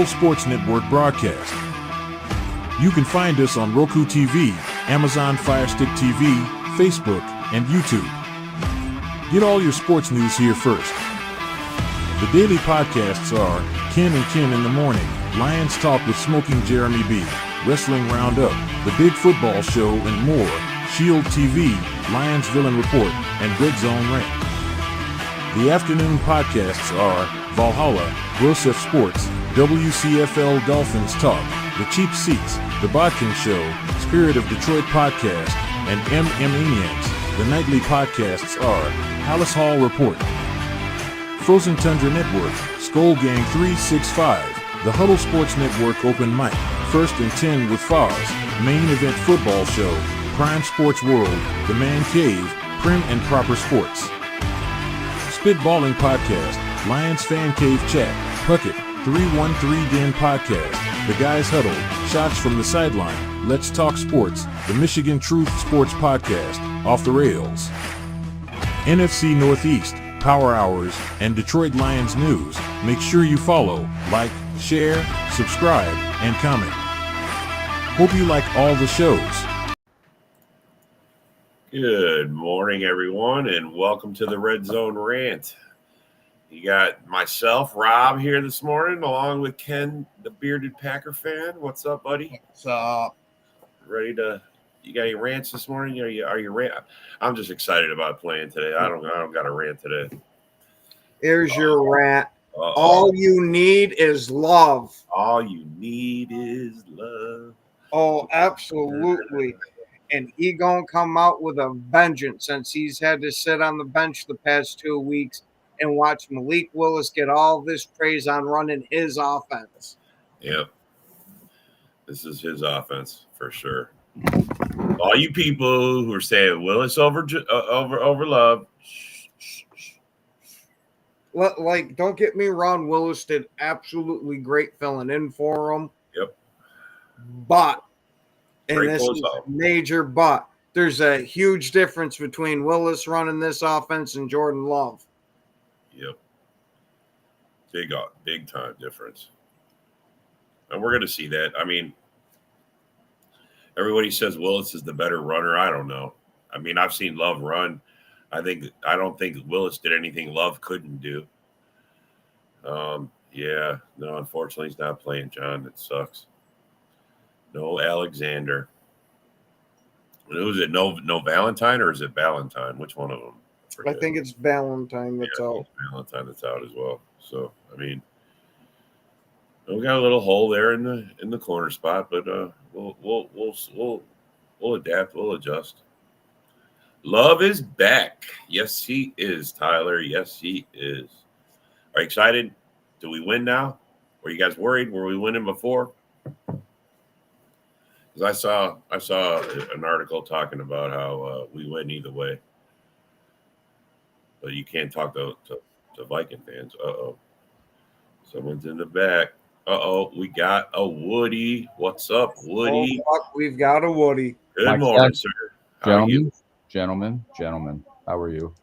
Whole Sports Network broadcast. You can find us on Roku TV, Amazon Fire Stick TV, Facebook, and YouTube. Get all your sports news here first. The daily podcasts are Ken and Ken in the Morning, Lions Talk with Smoking Jeremy B, Wrestling Roundup, The Big Football Show, and more, Shield TV, Lions Villain Report, and Red Zone Rant. The afternoon podcasts are Valhalla, Grosef Sports, WCFL Dolphins Talk, The Cheap Seats, The Bodkin Show, Spirit of Detroit Podcast, and MM The nightly podcasts are Hallis Hall Report, Frozen Tundra Network, Skull Gang 365, The Huddle Sports Network Open Mic, First and 10 with Foz, Main Event Football Show, Prime Sports World, The Man Cave, Prim and Proper Sports. Spitballing Podcast, Lions Fan Cave Chat, Puckett, 313 Den Podcast, The Guys Huddle, Shots from the Sideline, Let's Talk Sports, The Michigan Truth Sports Podcast, Off the Rails. NFC Northeast, Power Hours, and Detroit Lions News. Make sure you follow, like, share, subscribe, and comment. Hope you like all the shows. Good morning, everyone, and welcome to the Red Zone Rant. You got myself, Rob, here this morning, along with Ken, the bearded Packer fan. What's up, buddy? What's up? Ready to? You got any rants this morning? Are you rant? I'm just excited about playing today. I don't got a rant today. Here's your rant. All you need is love. All you need is love. Oh, absolutely. And he gonna come out with a vengeance since he's had to sit on the bench the past 2 weeks and watch Malik Willis get all this praise on running his offense. Yep. This is his offense for sure. All you people who are saying Willis over Love. Like, don't get me wrong, Willis did absolutely great filling in for him. Yep. But, and Great this is a major but, there's a huge difference between Willis running this offense and Jordan Love. Yep. Big time difference. And we're going to see that. I mean, everybody says Willis is the better runner. I don't know. I mean, I've seen Love run. I don't think Willis did anything Love couldn't do. Yeah, no, unfortunately he's not playing, John. It sucks. No Alexander. Who is it? No Valentine, or is it Valentine? Which one of them? I think it's Valentine that's out. Valentine that's out as well. So I mean, we got a little hole there in the corner spot, but we'll adapt. We'll adjust. Love is back. Yes, he is, Tyler. Yes, he is. Are you excited? Do we win now? Were you guys worried? Were we winning before? Because I saw an article talking about how we win either way. But you can't talk to Viking fans. Uh-oh. Someone's in the back. Uh-oh. We got a Woody. What's up, Woody? Oh, fuck, we've got a Woody. Good morning, sir. How are you? Gentlemen, how are you?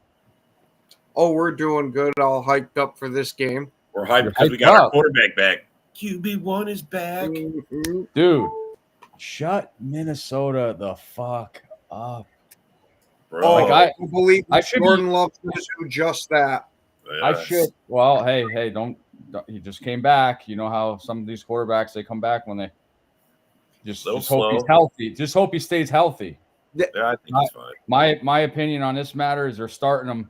Oh, we're doing good. All hyped up for this game. We're hyped because we got our quarterback back. QB1 is back. Mm-hmm. Dude, shut Minnesota the fuck up. Bro. Oh, Like I believe I should Jordan Love to do just that. I should. Well, hey, don't. He just came back. You know how some of these quarterbacks, they come back when they just hope he's healthy. Just hope he stays healthy. Yeah, I think he's fine. My opinion on this matter is they're starting him,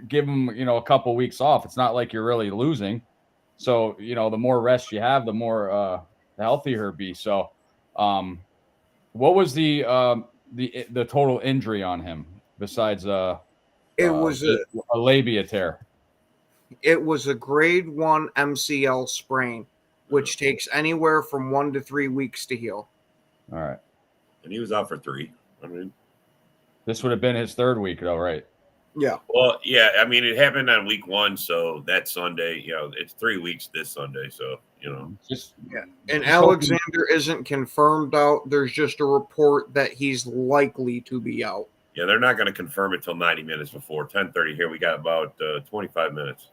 give him, a couple weeks off. It's not like you're really losing. So, the more rest you have, the more the healthier he'll be. So, what was the total injury on him besides it was a labia tear? It was a grade 1 MCL sprain, which takes anywhere from 1 to 3 weeks to heal. All right. And he was out for 3. I mean, this would have been his 3rd week, though, right? Yeah. Well, yeah. I mean, it happened on week 1, so that Sunday, it's 3 weeks this Sunday, so just yeah. And Alexander isn't confirmed out. There's just a report that he's likely to be out. Yeah, they're not going to confirm it till 90 minutes before 10:30. Here we got about 25 minutes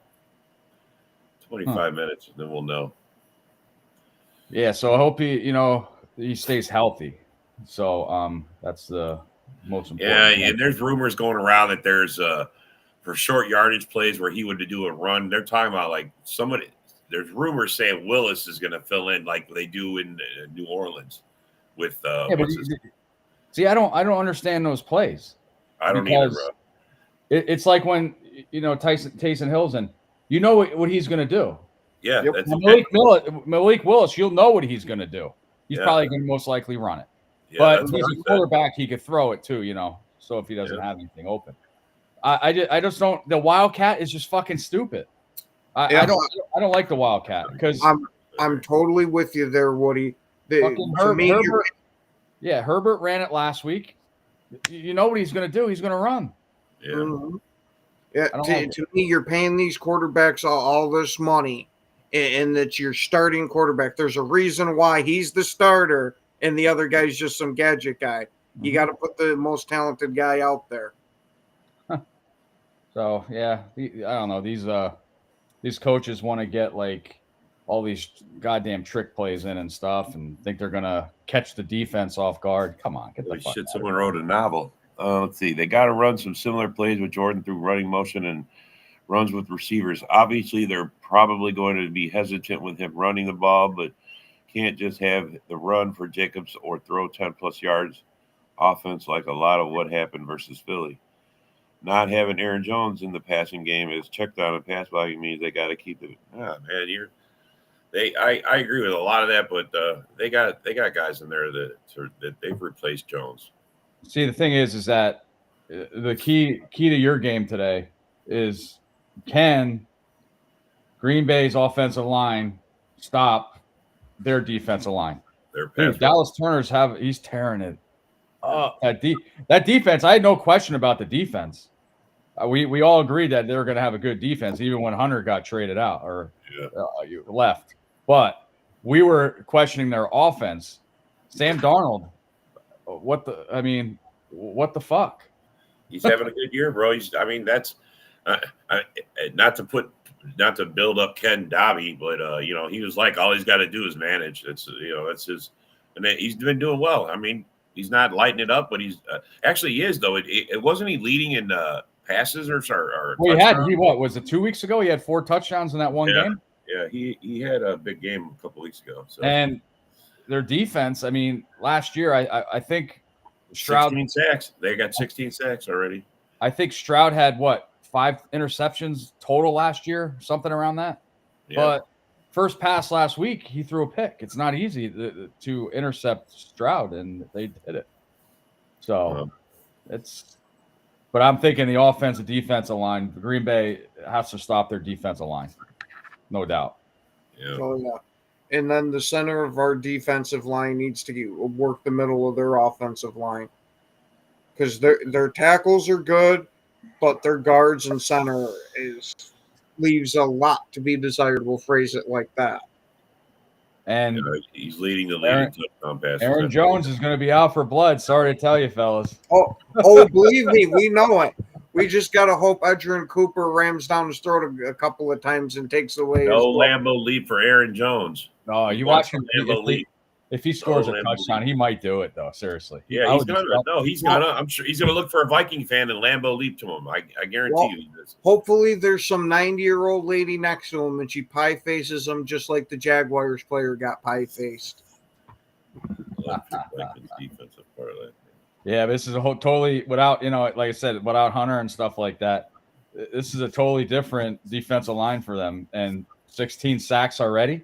25 minutes, and then we'll know. Yeah, so I hope he stays healthy. So that's the most important. Yeah, and there's rumors going around that there's for short yardage plays where he would do a run. They're talking about like somebody. There's rumors saying Willis is going to fill in like they do in New Orleans with see, I don't understand those plays. I don't either, bro. It's like when Taysom Hill's in. You know what he's going to do. Yeah, Yep. that's Malik Willis, you'll know what he's going to do. He's probably going to most likely run it. Yeah, but he's a quarterback. He could throw it too, so if he doesn't have anything open. I just don't. The Wildcat is just fucking stupid. I don't like the Wildcat because I'm totally with you there, Woody. Herbert ran it last week. You know what he's going to do? He's going to run. Yeah. Mm-hmm. Yeah. To me, you're paying these quarterbacks all this money, and that's your starting quarterback. There's a reason why he's the starter, and the other guy's just some gadget guy. You got to put the most talented guy out there. So yeah, I don't know. These coaches want to get like all these goddamn trick plays in and stuff, and think they're gonna catch the defense off guard. Come on, get the fuck out. Someone wrote a novel. Let's see. They got to run some similar plays with Jordan through running motion and runs with receivers. Obviously, they're probably going to be hesitant with him running the ball, but can't just have the run for Jacobs or throw 10-plus yards offense like a lot of what happened versus Philly. Not having Aaron Jones in the passing game is checked on and pass volume means they got to keep it. Man, I agree with a lot of that, but they got guys in there that they've replaced Jones. See, the thing is that the key to your game today is, can Green Bay's offensive line stop their defensive line? Dude, Dallas Turner's he's tearing it up. That defense, I had no question about the defense. We all agreed that they were going to have a good defense, even when Hunter got traded out or left. But we were questioning their offense. Sam Darnold, what the fuck? He's having a good year, bro. That's not to build up Ken Dobby, but he was like, all he's got to do is manage. That's his, and he's been doing well. I mean, he's not lighting it up, but he's actually he is though. It wasn't he leading in passes or what was it 2 weeks ago? He had 4 touchdowns in that one game. Yeah, he had a big game a couple weeks ago. So. And their defense, I mean, last year I think Stroud 16 sacks. They got 16 sacks already. I think Stroud had 5 interceptions total last year, something around that. Yeah. But first pass last week, he threw a pick. It's not easy to intercept Stroud, and they did it. So but I'm thinking the offensive defensive line, Green Bay has to stop their defensive line. No doubt. Yeah. Oh, yeah. And then the center of our defensive line needs to work the middle of their offensive line, because their tackles are good, but their guards and center leaves a lot to be desired. We'll phrase it like that. And he's leading the league in touchdown passes. Aaron Jones is going to be out for blood. Sorry to tell you, fellas. Oh, believe me, we know it. We just got to hope Edgerrin Cooper rams down his throat a couple of times and takes away. No Lambeau leap for Aaron Jones. No, you watch him. If he scores a touchdown, he might do it though. Seriously. Yeah, he's gonna. I'm sure he's gonna look for a Viking fan and Lambeau leap to him. I guarantee you. Hopefully, there's some 90-year-old lady next to him and she pie faces him just like the Jaguars player got pie faced. Yeah, this is a totally without like I said, without Hunter and stuff like that. This is a totally different defensive line for them, and 16 sacks already.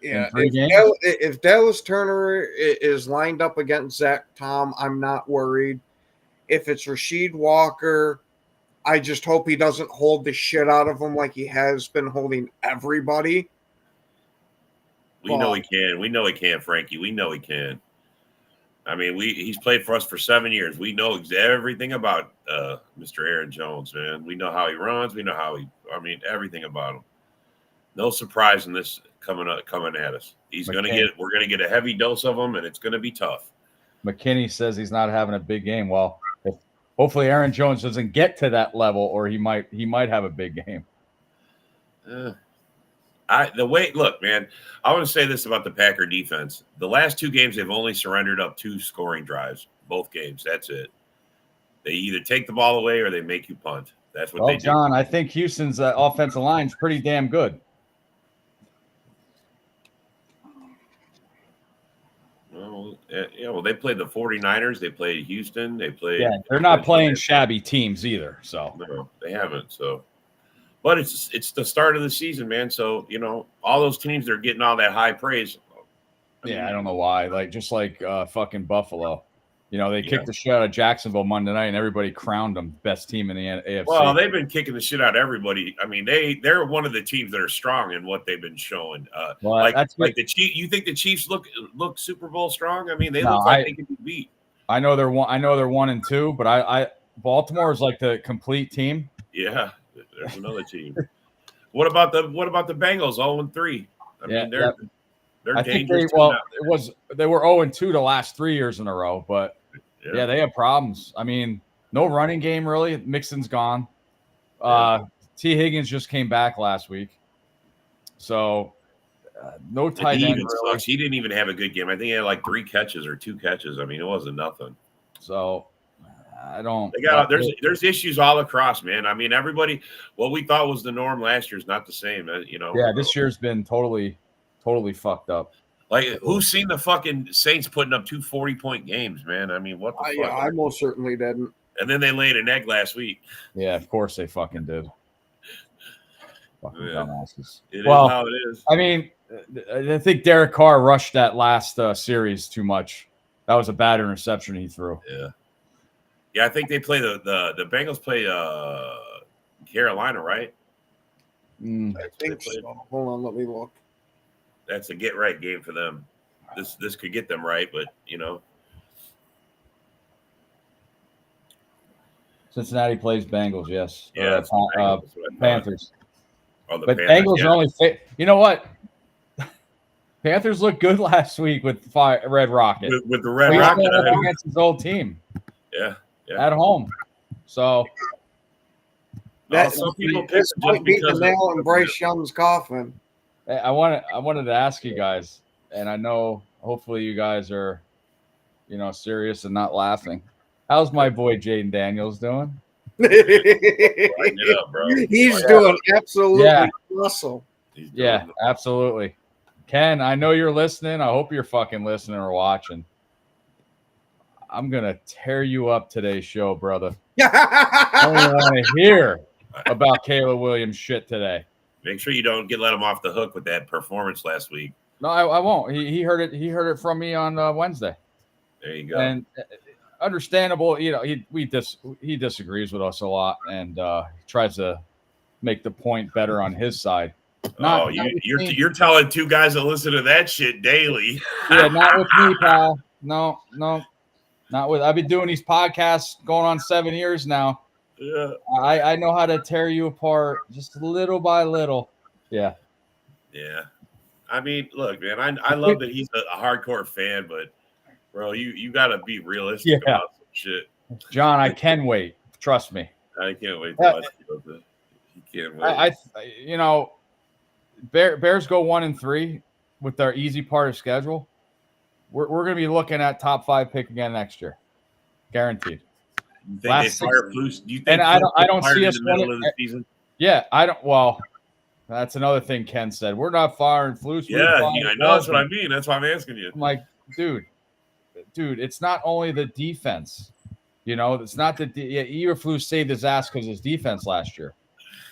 Yeah, if Dallas Turner is lined up against Zach Tom, I'm not worried. If it's Rasheed Walker, I just hope he doesn't hold the shit out of him like he has been holding everybody. We know he can. We know he can, Frankie. We know he can. I mean, he's played for us for 7 years. We know everything about Mr. Aaron Jones, man. We know how he runs. We know everything about him. No surprise in this coming at us. We're gonna get a heavy dose of him, and it's gonna be tough. McKinney says he's not having a big game. Well, hopefully Aaron Jones doesn't get to that level, or he might have a big game. Look, man, I want to say this about the Packer defense. The last 2 games, they've only surrendered up 2 scoring drives. Both games. That's it. They either take the ball away or they make you punt. That's what they do. John, I think Houston's offensive line is pretty damn good. Well, well, they played the 49ers. They played Houston. They played. Yeah, they're not playing shabby teams either. So no, they haven't. So, but it's the start of the season, man. So all those teams that are getting all that high praise. I don't know why. Like just like fucking Buffalo. They kicked the shit out of Jacksonville Monday night, and everybody crowned them best team in the AFC. Well, they've been kicking the shit out of everybody. I mean, they're one of the teams that are strong in what they've been showing. Like the Chiefs. You think the Chiefs look Super Bowl strong? I mean, they look like they can be beat. I know they're 1-2, but Baltimore is like the complete team. Yeah, there's another team. What about the Bengals? 0-3. I mean, they're dangerous. They were 0-2 the last 3 years in a row, but they have problems. I mean, no running game really. Mixon's gone. T. Higgins just came back last week, so no tight end. Really. He didn't even have a good game. I think he had like 3 catches or 2 catches. I mean, it wasn't nothing. So I don't. There's issues all across, man. I mean, everybody. What we thought was the norm last year is not the same. Yeah, this year's been totally fucked up. Like, who's seen the fucking Saints putting up 2 40-point games, man? I mean, what the fuck? Yeah, I most certainly didn't. And then they laid an egg last week. Yeah, of course they fucking did. Fucking dumbasses. It is how it is. I mean, I think Derek Carr rushed that last series too much. That was a bad interception he threw. Yeah, I think they play the Bengals play Carolina, right? I think so. Hold on, let me look. That's a get right game for them. This could get them right, but Cincinnati plays Bengals, yes. Yeah, Panthers. Oh, the but Panthers, Bengals are only you know what? Panthers looked good last week with Red Rocket. With the Red Rocket against his old team. Yeah. At home. So some people this might be the nail in Bryce Young's coffin. I wanted to ask you guys, and I know hopefully you guys are, serious and not laughing. How's my boy Jaden Daniels doing? He's doing absolutely awesome. Yeah, absolutely. Ken, I know you're listening. I hope you're fucking listening or watching. I'm gonna tear you up today's show, brother. I don't want to hear about Caleb Williams shit today. Make sure you don't let him off the hook with that performance last week. No, I won't. He heard it. He heard it from me on Wednesday. There you go. And understandable. He disagrees with us a lot and tries to make the point better on his side. You're telling 2 guys that listen to that shit daily. Yeah, not with me, pal. No, not with. I've been doing these podcasts going on 7 years now. Yeah, I know how to tear you apart just little by little. Yeah. I mean, look, man, I love that he's a hardcore fan, but bro, you got to be realistic about some shit. John, I can wait. Trust me. I can't wait to watch you. You can't wait. Bears go 1-3 with their easy part of schedule. We're going to be looking at top 5 pick again next year, guaranteed. You think they fire Flus? Do you think? And I don't see us in the middle of the season. Yeah, I don't. Well, that's another thing Ken said. We're not firing Flus. Yeah, I know. That's what I mean. That's why I'm asking you. I'm like, dude, it's not only the defense. It's not that Eberflus saved his ass because of his defense last year,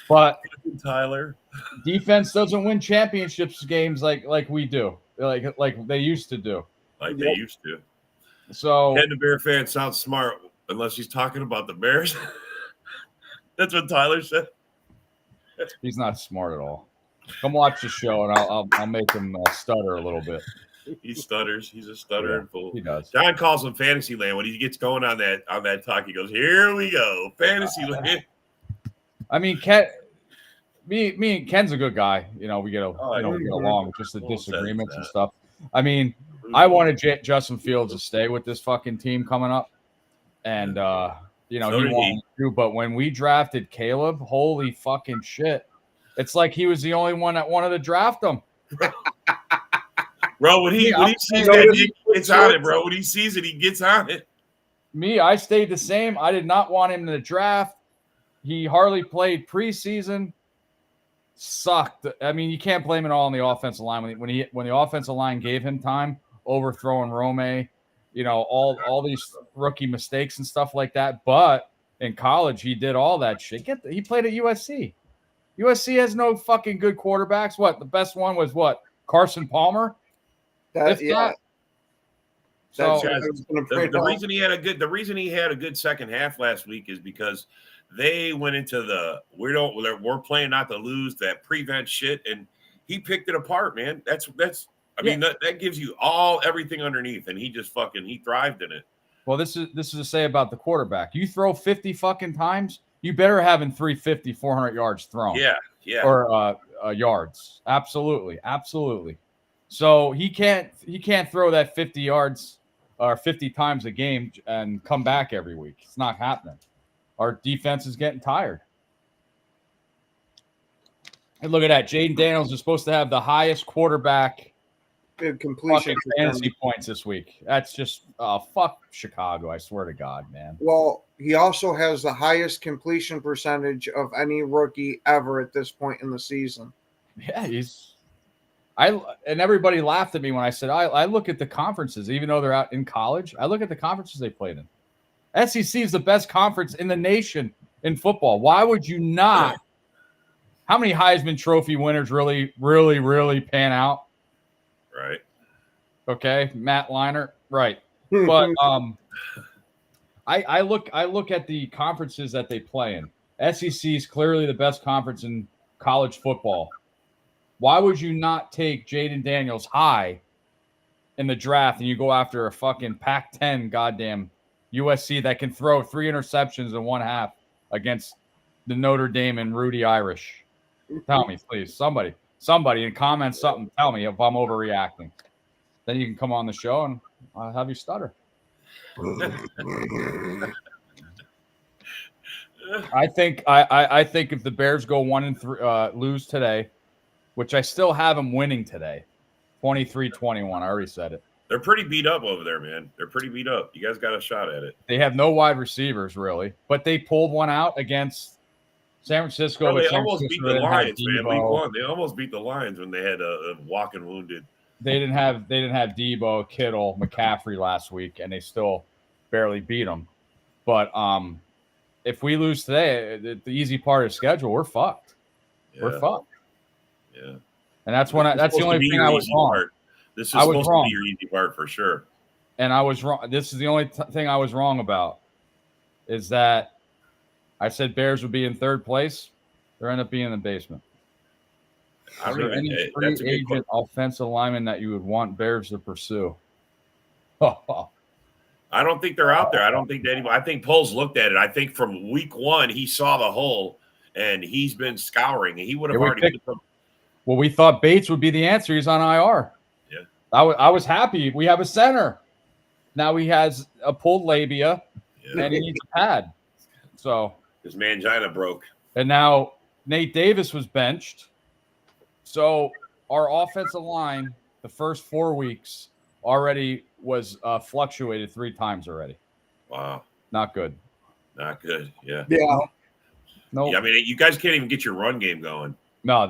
but Tyler, defense doesn't win championships games like we do, like they used to do. Like they used to. So, Ken the Bear fan sounds smart. Unless he's talking about the Bears. That's what Tyler said. He's not smart at all. Come watch the show, and I'll make him stutter a little bit. He stutters. He's a stuttering fool. He does. John calls him Fantasy Land. When he gets going on that talk, he goes, "Here we go, Fantasy Land." I mean, me and Ken's a good guy. We get along. Just the disagreements and stuff. I mean, I wanted Justin Fields to stay with this fucking team coming up. And he wanted to, but when we drafted Caleb, holy fucking shit. It's like he was the only one that wanted to draft him. Bro, when he sees that, he gets on it, bro. When he sees it, he gets on it. Me, I stayed the same. I did not want him in the draft. He hardly played preseason. Sucked. I mean, you can't blame it all on the offensive line. When the offensive line gave him time, overthrowing Rome, all these rookie mistakes and stuff like that. But in college, he did all that shit. He played at USC. USC has no fucking good quarterbacks. What? The best one was what? Carson Palmer? Yeah. So the reason he had a good second half last week is because they went into we're playing not to lose, that prevent shit, and he picked it apart, man. That gives you everything underneath, and he thrived in it. Well, this is to say about the quarterback. You throw 50 fucking times, you better having 350, 400 yards thrown. Yeah. Or yards. Absolutely. So he can't throw that 50 yards or 50 times a game and come back every week. It's not happening. Our defense is getting tired. And look at that. Jaden Daniels is supposed to have the highest quarterback completion fantasy points this week. That's just fuck Chicago. I swear to God, man. Well, he also has the highest completion percentage of any rookie ever at this point in the season. Yeah, and everybody laughed at me when I said I look at the conferences, even though they're out in college. I look at the conferences they played in. SEC is the best conference in the nation in football. Why would you not? How many Heisman Trophy winners really, really, really pan out? Right. Okay, Matt Leinart. Right. But I look at the conferences that they play in. SEC is clearly the best conference in college football. Why would you not take Jaden Daniels high in the draft and you go after a fucking Pac-10 goddamn USC that can throw 3 interceptions in one half against the Notre Dame and Rudy Irish? Tell me, please. Somebody in comments something. Tell me if I'm overreacting. Then you can come on the show and I'll have you stutter. I think if the Bears go 1-3, lose today, which I still have them winning today, 23-21. I already said it. They're pretty beat up over there, man. They're pretty beat up. You guys got a shot at it. They have no wide receivers, really, but they pulled one out against San Francisco. Well, they almost beat the Lions, man. Week 1, they almost beat the Lions when they had a walking wounded. They didn't have Debo, Kittle, McCaffrey last week, and they still barely beat them. But if we lose today, the easy part of the schedule, we're fucked. Yeah. We're fucked. Yeah, and that's the only thing I was wrong. Part. This is supposed to be your easy part for sure. And I was wrong. This is the only thing I was wrong about, is that I said Bears would be in third place. They end up being in the basement. Is there any free agent offensive lineman that you would want Bears to pursue? I don't think they're out there. I don't think that anybody. I think Poles looked at it. I think from week 1 he saw the hole and he's been scouring. And he would have already. Well, we thought Bates would be the answer. He's on IR. Yeah, I was happy. We have a center. Now he has a pulled labia, and he needs a pad. So his mangina broke. And now Nate Davis was benched. So our offensive line, the first 4 weeks, already was fluctuated 3 times already. Wow. Not good. Not good. Yeah. Yeah. No. Yeah, I mean, you guys can't even get your run game going. No,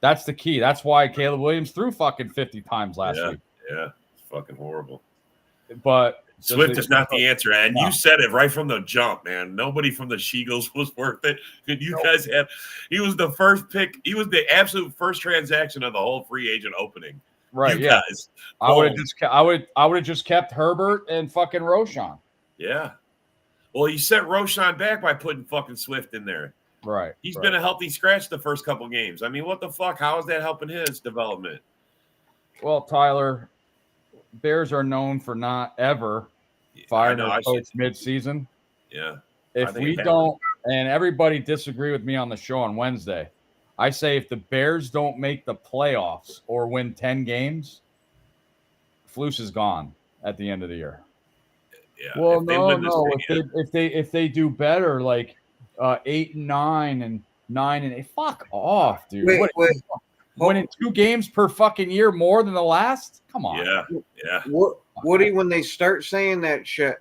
that's the key. That's why Caleb Williams threw fucking 50 times last week. Yeah. It's fucking horrible. But Swift is not the answer, and you said it right from the jump, man. Nobody from the She-Eagles was worth it. Guys have? He was the first pick. He was the absolute first transaction of the whole free agent opening. Right? You guys. I would have just kept Herbert and fucking Roschon. Yeah. Well, you set Roschon back by putting fucking Swift in there. Right. He's been a healthy scratch the first couple games. I mean, what the fuck? How is that helping his development? Well, Tyler, Bears are known for not ever firing their coach mid-season. Yeah. If we don't, and everybody disagree with me on the show on Wednesday, I say if the Bears don't make the playoffs or win 10 games, Flus is gone at the end of the year. Yeah. Well, no. If they do better, like 8 and 9, and 9-8. Fuck off, dude. Wait, What, wait. winning 2 games per fucking year more than the last? Come on. Yeah. Woody, when they start saying that shit,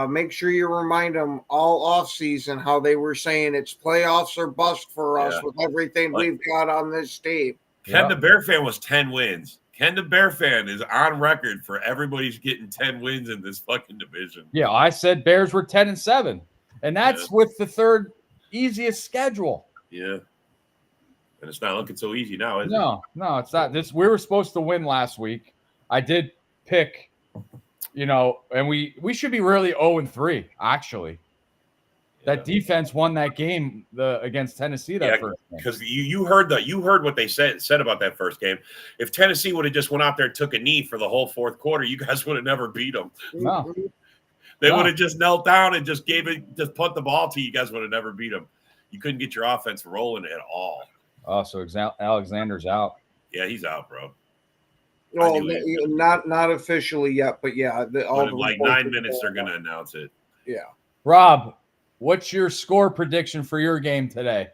make sure you remind them all off season how they were saying it's playoffs or bust for us with everything we've got on this team. Ken the Bear fan was 10 wins. Ken the Bear fan is on record for everybody's getting 10 wins in this fucking division. Yeah, I said Bears were 10-7, and that's with the third easiest schedule. Yeah. And it's not looking so easy now, is it? No, it's not. We were supposed to win last week. I did pick, and we should be really 0-3, actually. That defense won that game against Tennessee first game. Because you heard what they said about that first game. If Tennessee would have just went out there and took a knee for the whole fourth quarter, you guys would have never beat them. No. They would have just knelt down and just punt the ball to you. You guys would have never beat them. You couldn't get your offense rolling at all. Oh, so Alexander's out. Yeah, he's out, bro. Well, not officially yet, but yeah. Like 9 minutes, they're going to announce it. Yeah. Rob, what's your score prediction for your game today?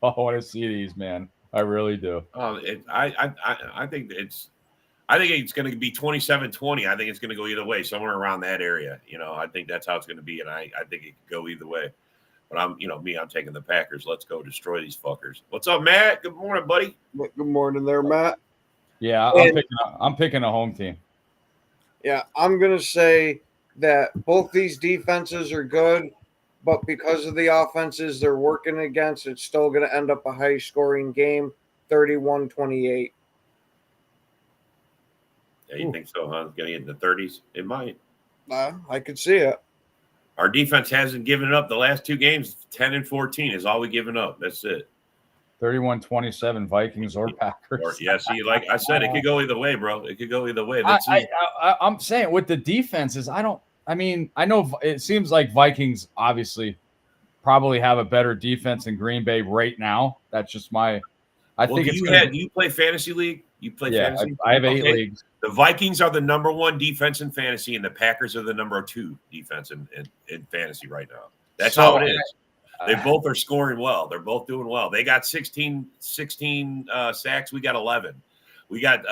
Oh, I want to see these, man. I really do. I think it's going to be 27-20. I think it's going to go either way, somewhere around that area. I think that's how it's going to be, and I think it could go either way. But I'm taking the Packers. Let's go destroy these fuckers. What's up, Matt? Good morning, buddy. Good morning there, Matt. Yeah, I'm picking a home team. Yeah, I'm going to say that both these defenses are good, but because of the offenses they're working against, it's still going to end up a high-scoring game, 31-28. Yeah, you think so, huh? It's going to get in the 30s? It might. I could see it. Our defense hasn't given up the last 2 games. 10-14 is all we given up. That's it. 31-27 Vikings or Packers. See, like I said, it could go either way, bro. It could go either way. I'm saying with the defenses, I know it seems like Vikings obviously probably have a better defense than Green Bay right now. That's just my. Do you play fantasy league? You play fantasy? I have 8 leagues. The Vikings are the number 1 defense in fantasy, and the Packers are the number 2 defense in fantasy right now. That's how it is. They both are scoring well. They're both doing well. They got 16 sacks. We got 11. We got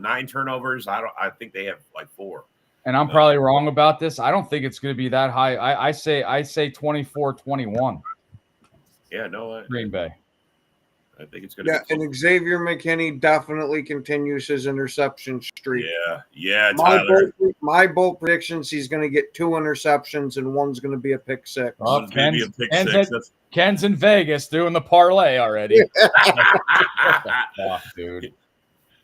9 turnovers. I think they have like 4. And I'm probably wrong about this. I don't think it's going to be that high. I say 24-21. Yeah, no. Green Bay. I think it's going to be. And Xavier McKinney definitely continues his interception streak. Yeah, Tyler. My bold predictions, he's going to get 2 interceptions and one's going to be a pick 6. One's going to be a pick 6. Ken's in Vegas doing the parlay already. Dude.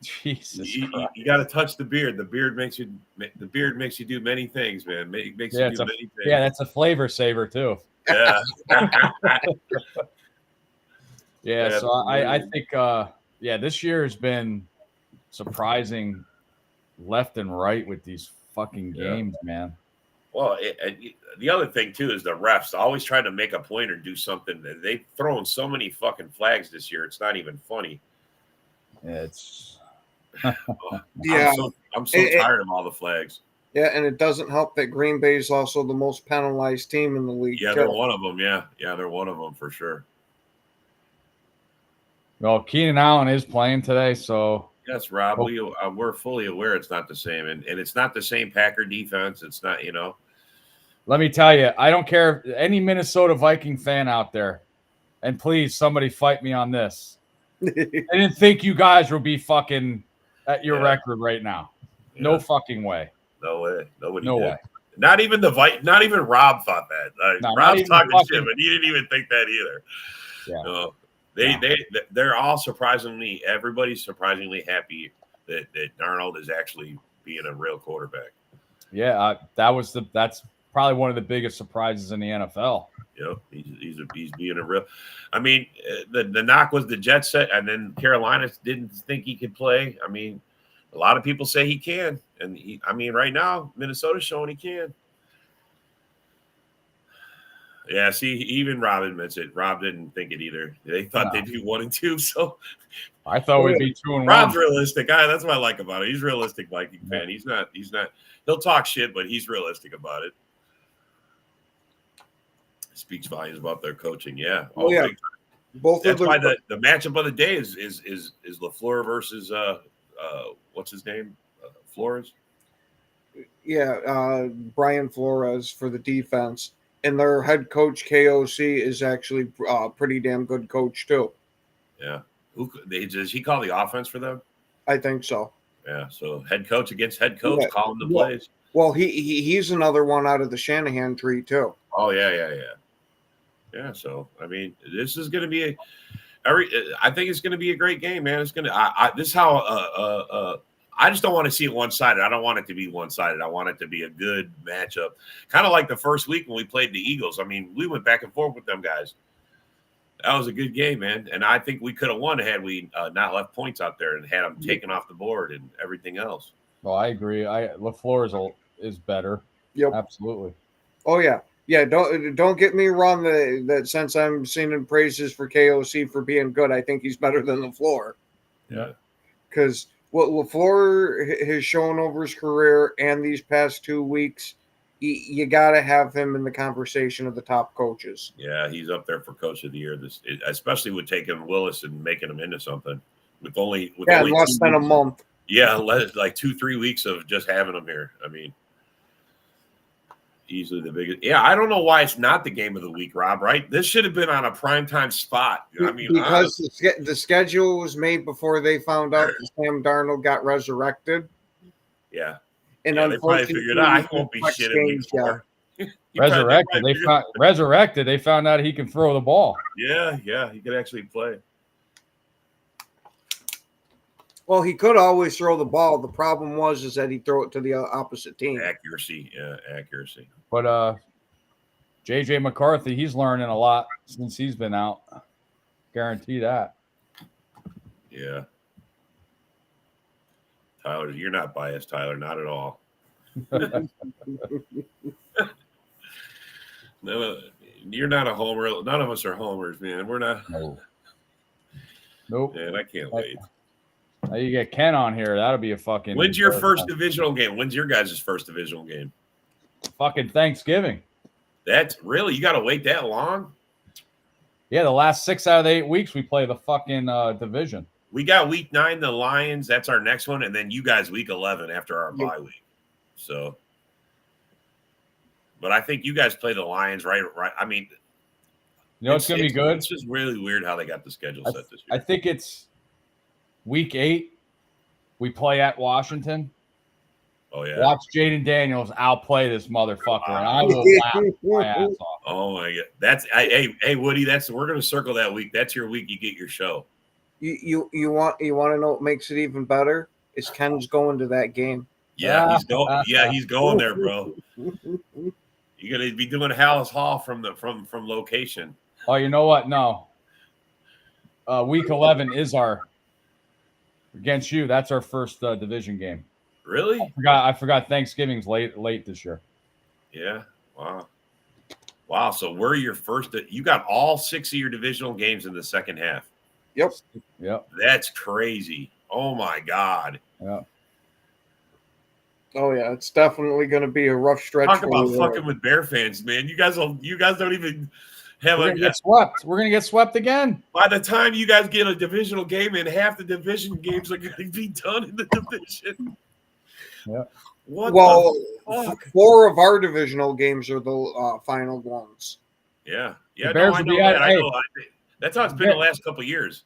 Jesus you got to touch the beard. The beard makes you do many things, man. Makes you do many things. Yeah, that's a flavor saver too. Yeah. Yeah, so I think this year has been surprising left and right with these fucking games, man. Well, the other thing too is the refs always trying to make a point or do something. They've thrown so many fucking flags this year. It's not even funny. It's I'm so tired of all the flags. Yeah, and it doesn't help that Green Bay is also the most penalized team in the league. Yeah, they're one of them. Yeah, they're one of them for sure. Well, Keenan Allen is playing today, so yes, Rob, we're fully aware it's not the same, and it's not the same Packer defense. It's not, Let me tell you, I don't care if any Minnesota Viking fan out there, and please, somebody fight me on this. I didn't think you guys would be fucking at your record right now. Yeah. No fucking way. No way. Nobody no did. way. Not even not even Rob thought that. Rob's talking shit, but he didn't even think that either. Yeah. They're all everybody's surprisingly happy that Darnold is actually being a real quarterback. Yeah, that's probably one of the biggest surprises in the NFL. Yep, he's being a real. I mean, the knock was the Jets set, and then Carolina didn't think he could play. I mean, a lot of people say he can, and right now Minnesota's showing he can. Yeah, see, even Rob admits it. Rob didn't think it either. They thought they'd be 1-2, so I thought we'd be 2-1. Rob's realistic. That's what I like about it. He's realistic Viking fan. He's not. He'll talk shit, but he's realistic about it. Speaks volumes about their coaching. Yeah. Both That's of why the the matchup of the day is LaFleur versus what's his name? Flores. Brian Flores for the defense, and their head coach KOC is actually pretty damn good coach too. Yeah. Does he call the offense for them? I think so. Yeah. So head coach against head coach, Yeah. calling the Well- plays. Well, he's another one out of the Shanahan tree too. Oh yeah. Yeah. So I mean, this is going to be I think it's going to be a great game, man. It's going to. This is how. I just don't want to see it one sided. I don't want it to be one sided. I want it to be a good matchup, kind of like the first week when we played the Eagles. I mean, we went back and forth with them guys. That was a good game, man. And I think we could have won had we not left points out there and had them taken off the board and everything else. Well, I agree. LaFleur is better. Yep. Absolutely. Oh yeah. Yeah, don't get me wrong. That since I'm singing praises for KOC for being good, I think he's better than LaFleur. Yeah. Because what LaFleur has shown over his career and these past 2 weeks, you got to have him in the conversation of the top coaches. Yeah, he's up there for Coach of the Year. Especially with taking Willis and making him into something with only less than a month. Yeah, like 2-3 weeks of just having him here. I mean, easily the biggest. Yeah, I don't know why it's not the game of the week, Rob. Right? This should have been on a primetime spot. I mean, because the schedule was made before they found out that Sam Darnold got resurrected. Yeah, and they probably figured out I won't be shit in week 4. Resurrected. They found out he can throw the ball. Yeah, he could actually play. Well, he could always throw the ball. The problem is that he throw it to the opposite team. Accuracy. But JJ McCarthy, he's learning a lot since he's been out. Guarantee that. Yeah. Tyler, you're not biased, Tyler, not at all. No, you're not a homer. None of us are homers, man. We're not. No. Nope. Man, I can't wait. Now you get Ken on here. That'll be a fucking. When's your first divisional game? When's your guys' first divisional game? Fucking Thanksgiving. That's really, you got to wait that long? Yeah, the last 6 out of the 8 weeks we play the fucking division. We got week 9, the Lions. That's our next one, and then you guys week 11 after our bye week. So, but I think you guys play the Lions, right? I mean, it's gonna be good. It's just really weird how they got the schedule set this year. I think it's week 8. We play at Washington. Oh yeah. Watch Jaden Daniels outplay this motherfucker, and I will laugh my ass off. Oh my god, hey Woody. We're gonna circle that week. That's your week. You get your show. You want to know what makes it even better? Is Ken's going to that game? Yeah, he's going. Yeah, he's going there, bro. You're gonna be doing Hallis Hall from location. Oh, you know what? No. Week 11 is against you. That's our first division game. Really? I forgot Thanksgiving's late this year. Yeah. Wow. So we're your first. You got all 6 of your divisional games in the second half. Yep. That's crazy. Oh my god. Yeah. Oh yeah, it's definitely going to be a rough stretch. Talk about fucking with Bear fans, man. You guys don't even have We're gonna get swept. We're gonna get swept again. By the time you guys get a divisional game in, half the division games are going to be done in the division. Yeah. Well, 4 of our divisional games are the final ones. Yeah. The Bears will be out. I know. That's how it's been the last couple of years.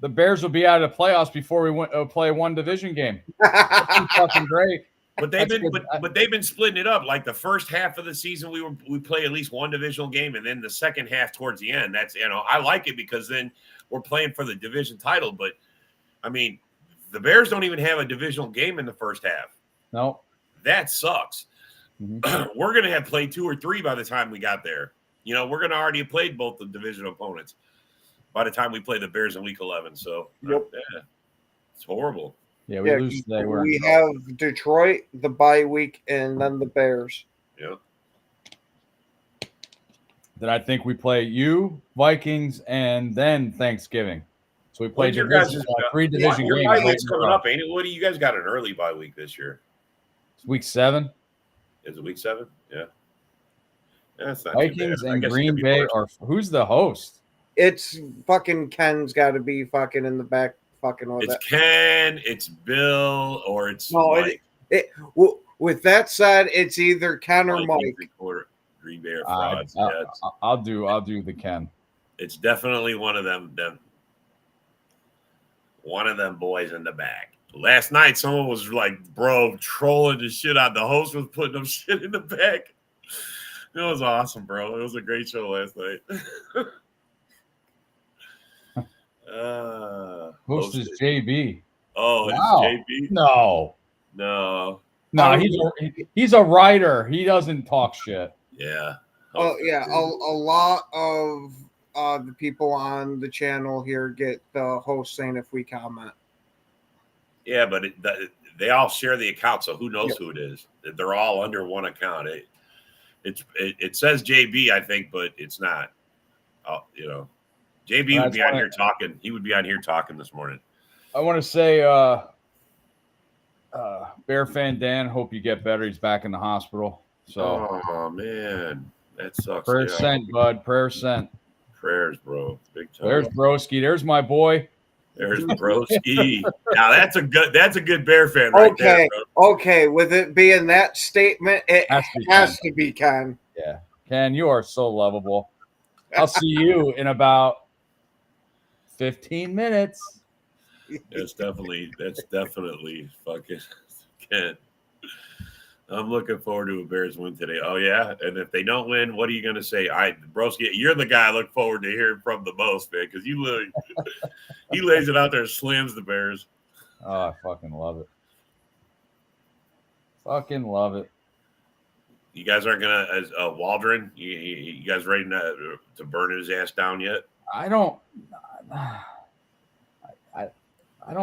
The Bears will be out of the playoffs before we play one division game. That's fucking great. But they've been splitting it up. Like the first half of the season, we play at least one divisional game, and then the second half towards the end. That's I like it because then we're playing for the division title. But I mean, the Bears don't even have a divisional game in the first half. No, that sucks. Mm-hmm. We're gonna have played 2 or 3 by the time we got there. We're gonna already have played both the division opponents by the time we play the Bears in week 11. So it's horrible. Yeah, we lose today. We have Detroit, the bye week, and then the Bears. Yep. Then I think we play you, Vikings, and then Thanksgiving. So we play 3 division games. Bye week's coming up, ain't it, Woody? You guys got an early bye week this year. It's week 7. Is it week 7? Yeah. That's not Vikings and Green Bay are. Who's the host? It's fucking Ken's got to be fucking in the back fucking with It's it. Ken, it's Bill, or it's No, Mike. With that said, it's either Ken or Mike. Green Bay are frauds. I'll do the Ken. It's definitely one of them. One of them boys in the back. Last night, someone was like, bro, trolling the shit out. The host was putting them shit in the back. It was awesome, bro. It was a great show last night. Host is JB. Oh, wow. it's JB? No, No. he's a writer. He doesn't talk shit. Yeah. Oh yeah, a lot of the people on the channel here get the host saying if we comment. Yeah, but they all share the account, so who knows who it is? They're all under one account. It says JB, I think, but it's not. JB would be on here talking. He would be on here talking this morning. I want to say, Bear fan Dan, hope you get better. He's back in the hospital. So, oh man, that sucks. Prayers sent, bud. Prayers sent. Prayers, bro. Big time. There's Broski. There's my boy. There's Broski. Now that's a good Bear fan, right there. Bro. Okay. With it being that statement, it has to be Ken. Yeah, Ken, you are so lovable. I'll see you in about 15 minutes. That's definitely fucking Ken. I'm looking forward to a Bears win today. Oh yeah, and if they don't win, what are you going to say? Broski, you're the guy I look forward to hearing from the most, man, because he lays it out there, and slams the Bears. Oh, I fucking love it. Fucking love it. You guys aren't gonna, as Waldron. You guys ready to burn his ass down yet? I don't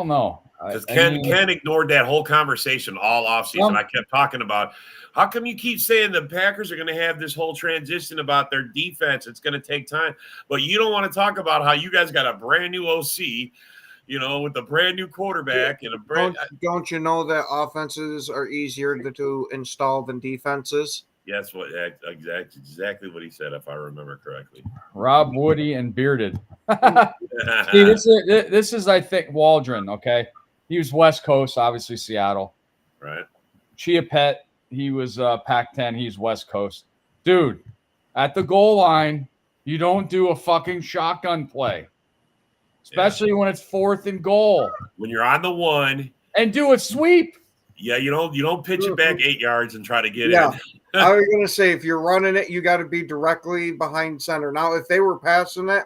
know. Because Ken ignored that whole conversation all offseason. I kept talking about how come you keep saying the Packers are going to have this whole transition about their defense. It's going to take time. But you don't want to talk about how you guys got a brand new OC, with a brand new quarterback and a brand. Don't you know that offenses are easier to install than defenses? Yes, exactly what he said, if I remember correctly. Rob Woody and bearded. See, this is I think Waldron. Okay, he was West Coast, obviously Seattle. Right. Chia Pet, he was Pac-10. He's West Coast. Dude, at the goal line, you don't do a fucking shotgun play, especially when it's 4th and goal. When you're on the one, and do a sweep. Yeah, you don't pitch it back 8 yards and try to get it. I was gonna say, if you're running it, you got to be directly behind center. Now, if they were passing it,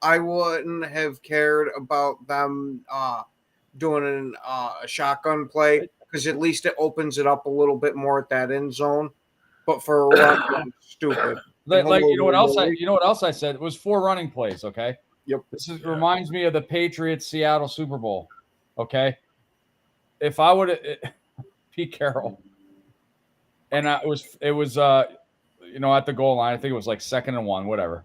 I wouldn't have cared about them doing a shotgun play, because at least it opens it up a little bit more at that end zone. But for a run, stupid. You know what else I said? It was 4 running plays. Okay. Yep. Reminds me of the Patriots Seattle Super Bowl. Okay. If I would have Pete Carroll, and it was at the goal line, I think it was like 2nd and 1, whatever.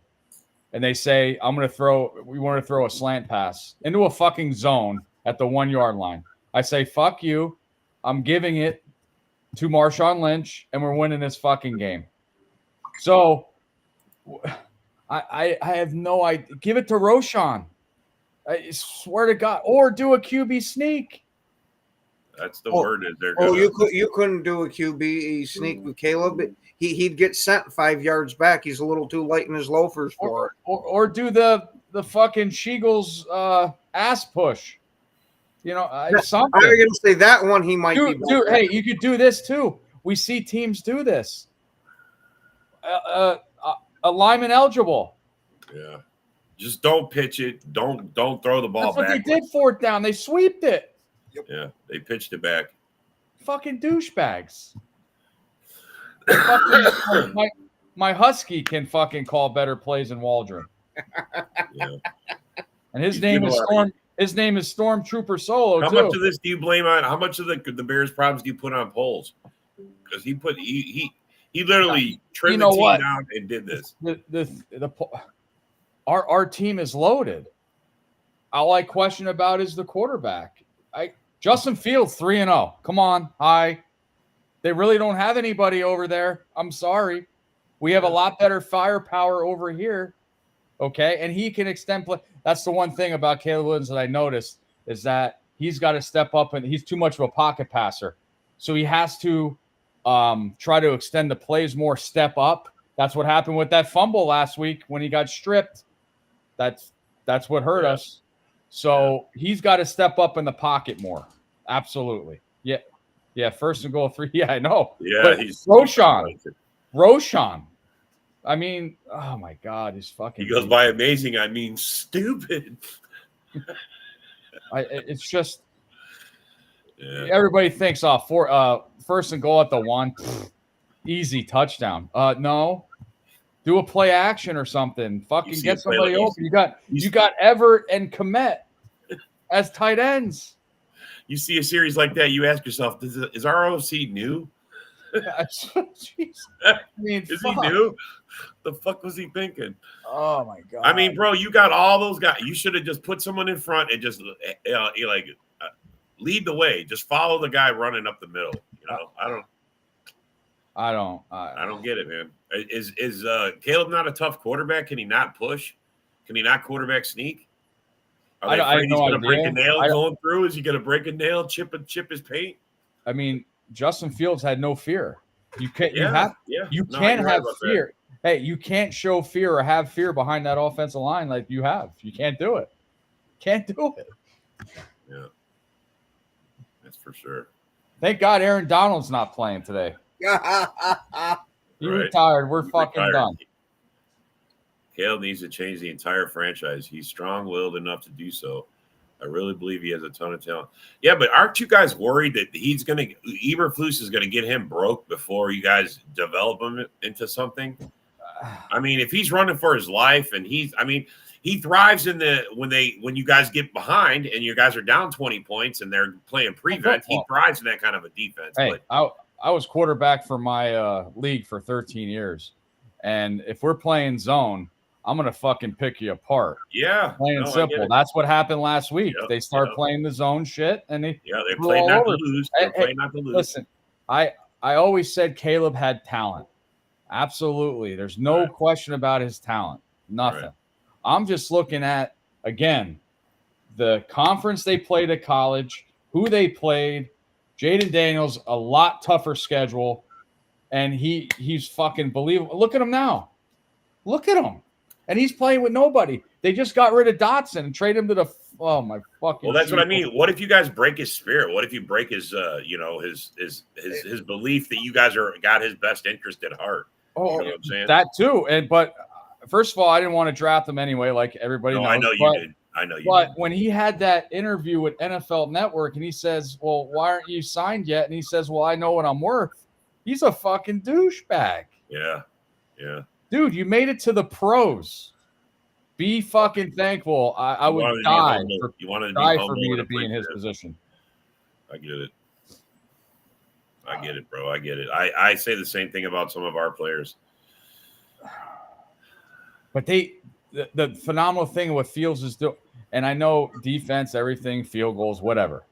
And they say, we want to throw a slant pass into a fucking zone at the 1 yard line. I say, fuck you. I'm giving it to Marshawn Lynch, and we're winning this fucking game. So I have no idea. Give it to Roshan. I swear to God. Or do a QB sneak. That's the word. Is there? You couldn't do a QB sneak with Caleb. He'd get sent 5 yards back. He's a little too light in his loafers for it. Or do the fucking Sheigel's ass push. Something. I was gonna say that one he might be. Dude, hey, you could do this too. We see teams do this. A lineman eligible. Yeah. Just don't pitch it. Don't throw the ball back. That's what they did 4th down. They sweeped it. Yep. Yeah, they pitched it back. Fucking douchebags. my Husky can fucking call better plays than Waldron. Yeah. And his name is Stormtrooper Solo. How much of this do you blame on? How much of the Bears' problems do you put on Poles? Because he literally trimmed the team down and did this. Our team is loaded. All I question about is the quarterback. Justin Fields 3-0. Come on, hi. They really don't have anybody over there. I'm sorry. We have a lot better firepower over here. Okay, and he can extend play. That's the one thing about Caleb Williams that I noticed is that he's got to step up, and he's too much of a pocket passer, so he has to try to extend the plays more, step up. That's what happened with that fumble last week when he got stripped. That's what hurt us. So he's got to step up in the pocket more. Absolutely. Yeah. First and goal 3. Yeah, I know. Yeah, but he's Roshan. I mean, oh my God, he's fucking. He goes by amazing. I mean, stupid. It's just Yeah. everybody thinks first and goal at the 1, easy touchdown. No, do a play action or something. Fucking get somebody open. You got Everett and Komet as tight ends. You see a series like that, you ask yourself, is our OC new? Jeez. I mean, is he new? The fuck was he thinking? Oh my God! I mean, bro, you got all those guys. You should have just put someone in front and just lead the way. Just follow the guy running up the middle. You know, I don't get it, man. Is Caleb not a tough quarterback? Can he not push? Can he not quarterback sneak? Are they afraid he's going to break a nail going through? Is he going to break a nail, chip his paint? I mean, Justin Fields had no fear. You can't. You can't have fear. Hey, you can't show fear or have fear behind that offensive line like you have. You can't do it. Can't do it. Yeah, that's for sure. Thank God Aaron Donald's not playing today. He retired. We're fucking done. Caleb needs to change the entire franchise. He's strong-willed enough to do so. I really believe he has a ton of talent. Yeah, but aren't you guys worried that Eberflus is going to get him broke before you guys develop him into something? I mean, if he's running for his life and he thrives in when you guys get behind and you guys are down 20 points and they're playing prevent, he thrives in that kind of a defense. Hey, I was quarterback for my league for 13 years. And if we're playing zone, I'm going to fucking pick you apart. Yeah. Plain and simple. That's what happened last week. They start playing the zone shit and they play not to lose. Listen, I always said Caleb had talent. Absolutely. There's no question about his talent. Nothing. Right. I'm just looking at, again, the conference they played at college, who they played. Jaden Daniels, a lot tougher schedule, and he's fucking believable. Look at him now. Look at him. And he's playing with nobody. They just got rid of Dotson and trade him to the my fucking. Well, that's what I mean. What if you guys break his spirit? What if you break his his belief that you guys got his best interest at heart? Oh, you know what I'm saying? That too. But first of all, I didn't want to draft him anyway, like everybody knows. I know you did. But when he had that interview with NFL Network and he says, "Well, why aren't you signed yet?" and he says, "Well, I know what I'm worth." He's a fucking douchebag. Yeah. Dude, you made it to the pros. Be fucking thankful. I would die for me to be in his position. I get it, bro. I get it. I say the same thing about some of our players. But the phenomenal thing what Fields is doing, and I know defense, everything, field goals, whatever.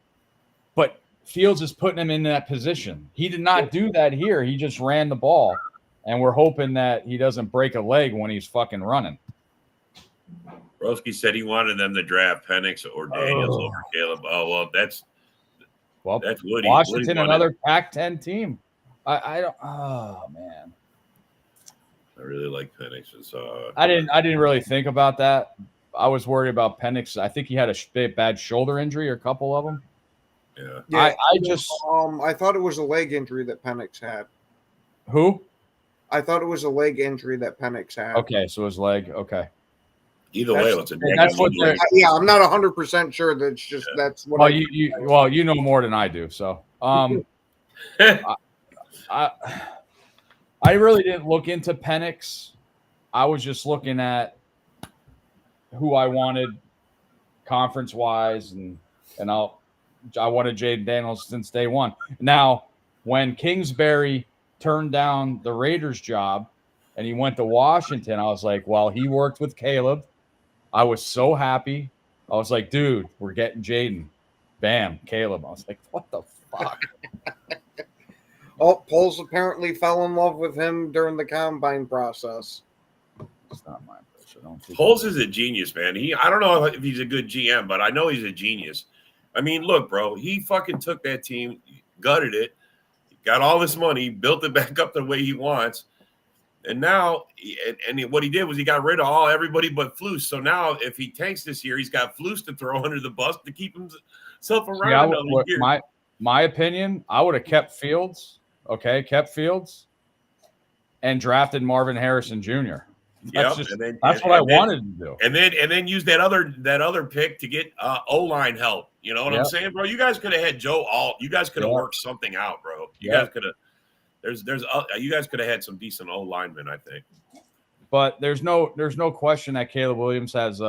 But Fields is putting him in that position. He did not do that here. He just ran the ball. And we're hoping that he doesn't break a leg when he's fucking running. Broski said he wanted them to draft Penix or Daniels over Caleb. Oh, well, that's Woody. Washington, another Pac-10 team. I don't. Oh man, I really like Penix. I didn't really think about that. I was worried about Penix. I think he had a bad shoulder injury, or a couple of them. Yeah. I thought it was a leg injury that Penix had. Who? I thought it was a leg injury that Penix had. Okay, so his leg. Okay. Either way, it's a injury. Yeah, I'm not 100% sure. That's just that's what. Well, you know more than I do. So, I really didn't look into Penix. I was just looking at who I wanted conference wise, and I wanted Jaden Daniels since day one. Now, when Kingsbury turned down the Raiders job and he went to Washington, I was like, well, he worked with Caleb. I was so happy. I was like, dude, we're getting Jaden. Bam, Caleb. I was like, what the fuck? Poles apparently fell in love with him during the combine process. It's not my bitch. Holmes is a genius, man. I don't know if he's a good GM, but I know he's a genius. I mean, look, bro, he fucking took that team, gutted it, got all this money, built it back up the way he wants. And now, and what he did was he got rid of everybody but Flus. So now, if he tanks this year, he's got Flus to throw under the bus to keep himself around another year. My opinion, I would have kept Fields, and drafted Marvin Harrison Jr. That's what I wanted to do. And then use that other pick to get O-line help. You know what I'm saying, bro? You guys could have had Joe Alt. You guys could have worked something out, bro. You guys could have. You guys could have had some decent O linemen, I think. But there's no question that Caleb Williams has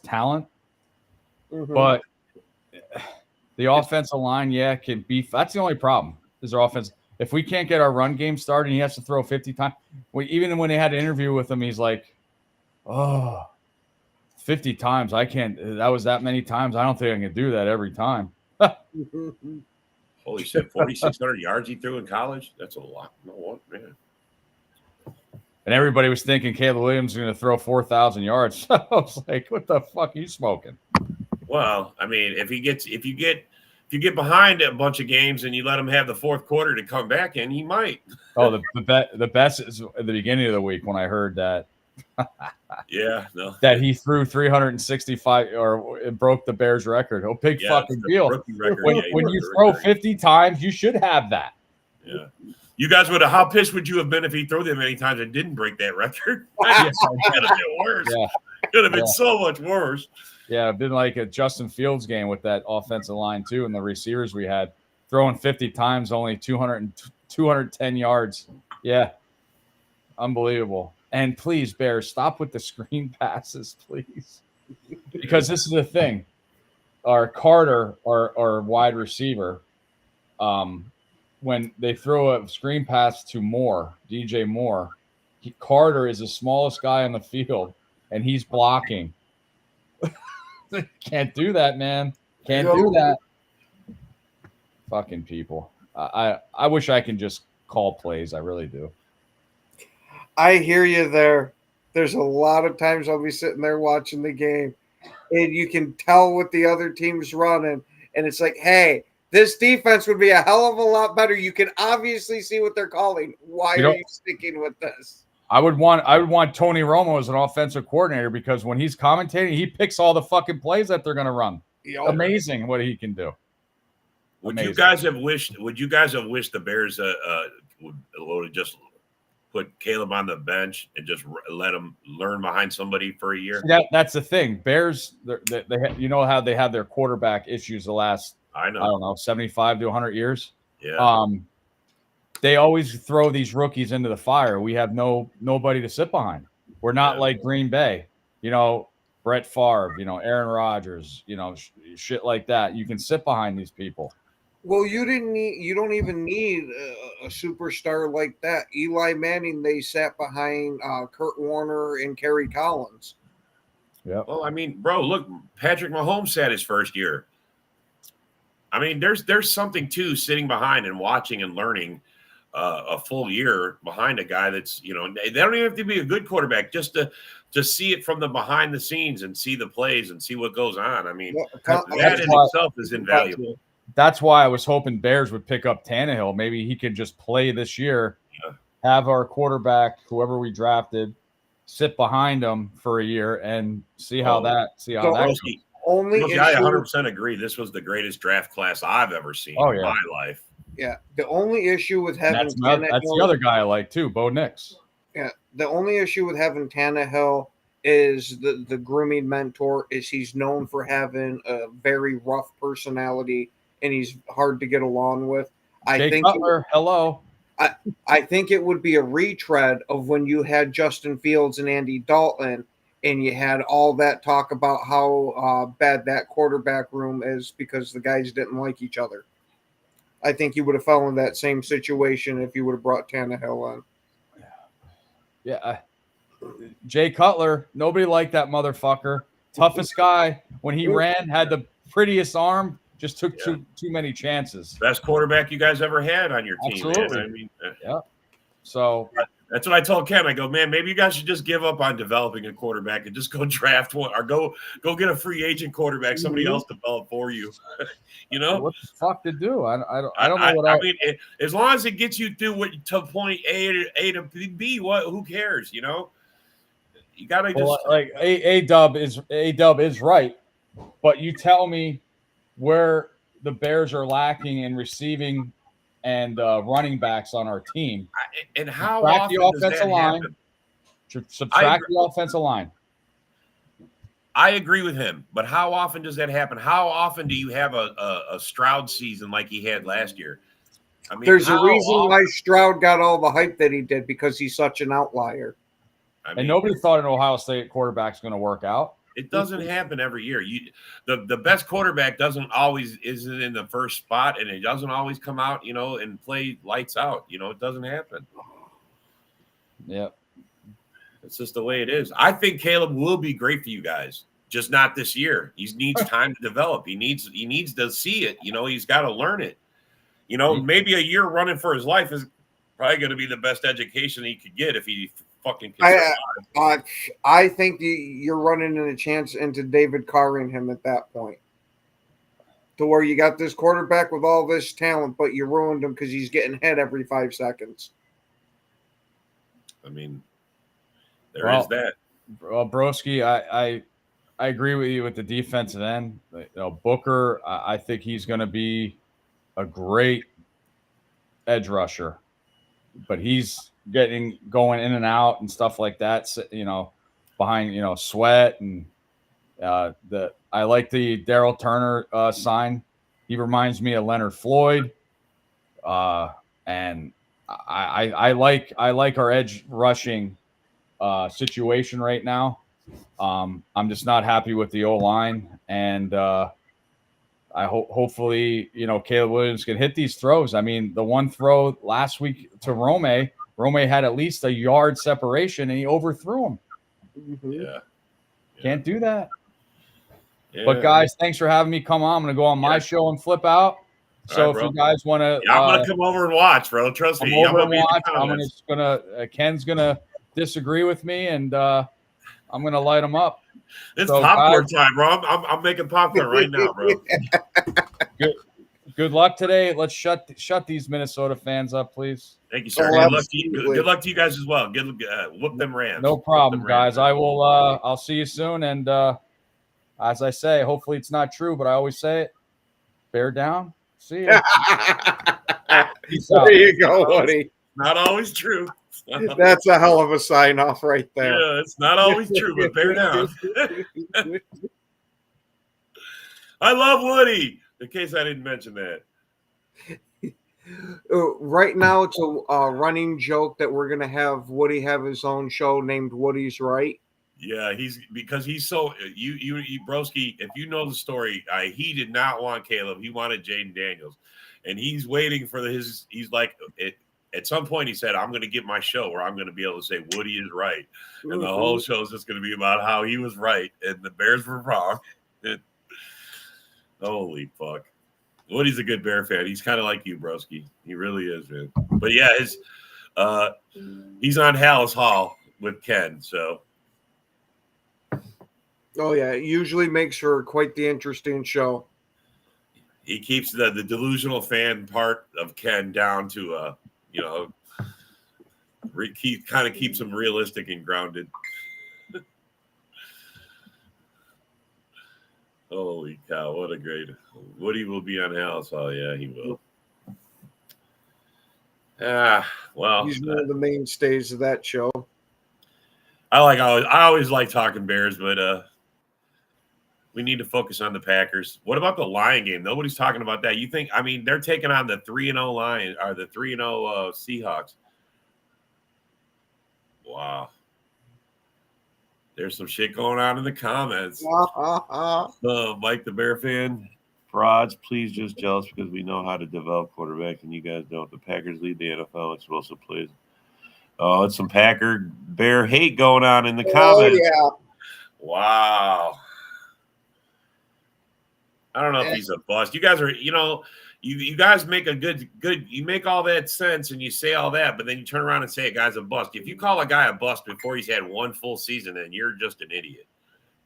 talent, but the offensive line, can beef. That's the only problem is their offense. If we can't get our run game started, and he has to throw 50 times. Even when they had an interview with him, he's like, 50 times. I can't. That was that many times. I don't think I can do that every time. Holy shit, 4,600 yards he threw in college? That's a lot. No one, man. And everybody was thinking Caleb Williams was going to throw 4,000 yards. I was like, what the fuck are you smoking? Well, I mean, if you get behind a bunch of games and you let him have the fourth quarter to come back in, he might. Oh, the best is at the beginning of the week when I heard that. That he threw 365 or it broke the Bears record. Oh, big fucking deal. When you throw 50 times, you should have that. Yeah. You guys how pissed would you have been if he threw that many times and didn't break that record? Could have been worse. Could have been so much worse. Yeah, it'd been like a Justin Fields game with that offensive line too, and the receivers we had throwing 50 times, only 210 yards. Yeah, unbelievable. And please, Bears, stop with the screen passes, please, because this is the thing. Our Carter, our wide receiver, when they throw a screen pass to DJ Moore, Carter is the smallest guy on the field, and he's blocking. Can't do that, man. Can't do that. Fucking people. I wish I can just call plays. I really do. I hear you there. There's a lot of times I'll be sitting there watching the game, and you can tell what the other team's running, and it's like, hey, this defense would be a hell of a lot better. You can obviously see what they're calling. Why are you sticking with this? I would want Tony Romo as an offensive coordinator because when he's commentating, he picks all the fucking plays that they're going to run. Amazing what he can do. Would you guys have wished the Bears would have just put Caleb on the bench and just let him learn behind somebody for a year? That's the thing. Bears, they you know how they had their quarterback issues the last I don't know 75 to 100 years. Yeah. They always throw these rookies into the fire. We have nobody to sit behind. We're not like Green Bay, Brett Favre, Aaron Rodgers, shit like that. You can sit behind these people. Well, you don't even need a superstar like that. Eli Manning, they sat behind Kurt Warner and Kerry Collins. Yeah. Well, I mean, bro, look, Patrick Mahomes sat his first year. I mean, there's something to sitting behind and watching and learning a full year behind a guy that's, they don't even have to be a good quarterback, just to see it from the behind the scenes and see the plays and see what goes on. I mean, that in itself is invaluable. That's why I was hoping Bears would pick up Tannehill. Maybe he could just play this year, have our quarterback, whoever we drafted, sit behind him for a year and see how that goes. I 100% agree. This was the greatest draft class I've ever seen in my life. Yeah. The only issue with having that's the other guy I like too, Bo Nix. Yeah. The only issue with having Tannehill is the grooming mentor is he's known for having a very rough personality and he's hard to get along with. I think it would be a retread of when you had Justin Fields and Andy Dalton and you had all that talk about how bad that quarterback room is because the guys didn't like each other. I think you would have fallen in that same situation if you would have brought Tannehill on. Yeah. Jay Cutler, nobody liked that motherfucker. Toughest guy. When he ran, had the prettiest arm, just took too many chances. Best quarterback you guys ever had on your team. Absolutely. Man. I mean, yeah. So That's what I told Ken. I go, man, maybe you guys should just give up on developing a quarterback and just go draft one or go get a free agent quarterback, somebody else develop for you. You know, what the fuck to do? I don't know what I else. mean, as long as it gets you through to point A to B, who cares? You know, you gotta just like A Dub is right, but you tell me where the Bears are lacking in receiving and running backs on our team. and how Subtract often the does that offensive line. happen? Subtract the offensive line. I agree with him, but how often does that happen? How often do you have a Stroud season like he had last year? I mean, there's a reason why Stroud got all the hype that he did because he's such an outlier. I mean, and nobody thought an Ohio State quarterback's going to work out. It doesn't happen every year. The best quarterback isn't in the first spot, and it doesn't always come out, and play lights out. It doesn't happen. Yeah. It's just the way it is. I think Caleb will be great for you guys, just not this year. He needs time to develop. He needs to see it. He's got to learn it. Maybe a year running for his life is probably going to be the best education he could get if he fucking can survive. I think you're running in a chance into David Carring him at that point. To where you got this quarterback with all this talent, but you ruined him because he's getting hit every 5 seconds. I mean, there is that. Well, Broski, I agree with you with the defensive end. Booker, I think he's going to be a great edge rusher, but he's going in and out and stuff like that. Behind Sweat and I like the Daryl Turner sign. He reminds me of Leonard Floyd, and I like our edge rushing situation right now. I'm just not happy with the O-line, and I hopefully Caleb Williams can hit these throws. I mean, the one throw last week to Rome had at least a yard separation, and he overthrew him. Yeah. Can't do that. Yeah. But guys, thanks for having me come on. I'm going to go on my show and flip out. So if you guys want to, I'm going to come over and watch, bro. Trust me. I'm going to watch. Ken's going to disagree with me, and I'm going to light him up. It's popcorn time, bro. I'm making popcorn right now, bro. Good luck today. Let's shut these Minnesota fans up, please. Thank you, sir. Good luck to you guys as well. Whoop them Rams. No problem, guys. I will. I'll see you soon. And as I say, hopefully it's not true, but I always say it. Bear down. See you. There you go, Woody. Not always true. That's a hell of a sign off right there. Yeah, it's not always true, but bear down. I love Woody. In case I didn't mention that. Right now, it's a running joke that we're going to have Woody have his own show named Woody's Right. Yeah, he's so you Broski. If you know the story, he did not want Caleb. He wanted Jaden Daniels, and he's waiting for his. He's like, at some point, he said, "I'm going to get my show where I'm going to be able to say Woody is right," and the whole show is just going to be about how he was right and the Bears were wrong. Holy fuck! Woody's a good Bear fan. He's kind of like you, Broski. He really is, man. But yeah, he's on Hallis Hall with Ken, so. Oh yeah, it usually makes for quite the interesting show. He keeps the delusional fan part of Ken down to kind of keeps him realistic and grounded. Holy cow, what a great Woody will be on Hallis Hall. Yeah, he will. Well, he's one of the mainstays of that show. I always like talking Bears, but we need to focus on the Packers. What about the Lion game? Nobody's talking about that. You think? I mean, they're taking on the 3-0 Lions or the 3-0 Seahawks. Wow. There's some shit going on in the comments. Mike the Bear fan. Frauds, please just jealous because we know how to develop quarterbacks and you guys don't. The Packers lead the NFL explosive plays. Oh, it's some Packer Bear hate going on in the comments. Yeah. Wow. I don't know if he's a bust. You guys are, you guys make a good. You make all that sense and you say all that, but then you turn around and say a guy's a bust. If you call a guy a bust before he's had one full season, then you're just an idiot.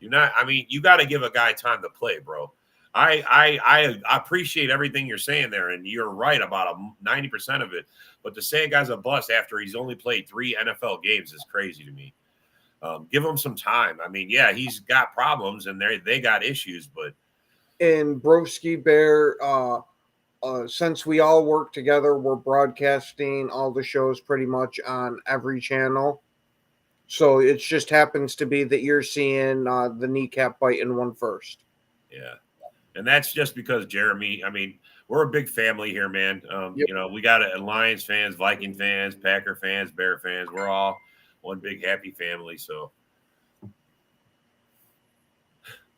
You're not. I mean, you got to give a guy time to play, bro. I appreciate everything you're saying there, and you're right about 90% of it. But to say a guy's a bust after he's only played 3 NFL games is crazy to me. Give him some time. I mean, yeah, he's got problems and they got issues, but And Broski Bear, since we all work together, we're broadcasting all the shows pretty much on every channel. So it just happens to be that you're seeing the kneecap biting one first. yeah. And that's just because Jeremy, I mean, we're a big family here, man. Yep. You know, we got Lions fans, Viking fans, Packer fans, Bear fans. We're all one big happy family. So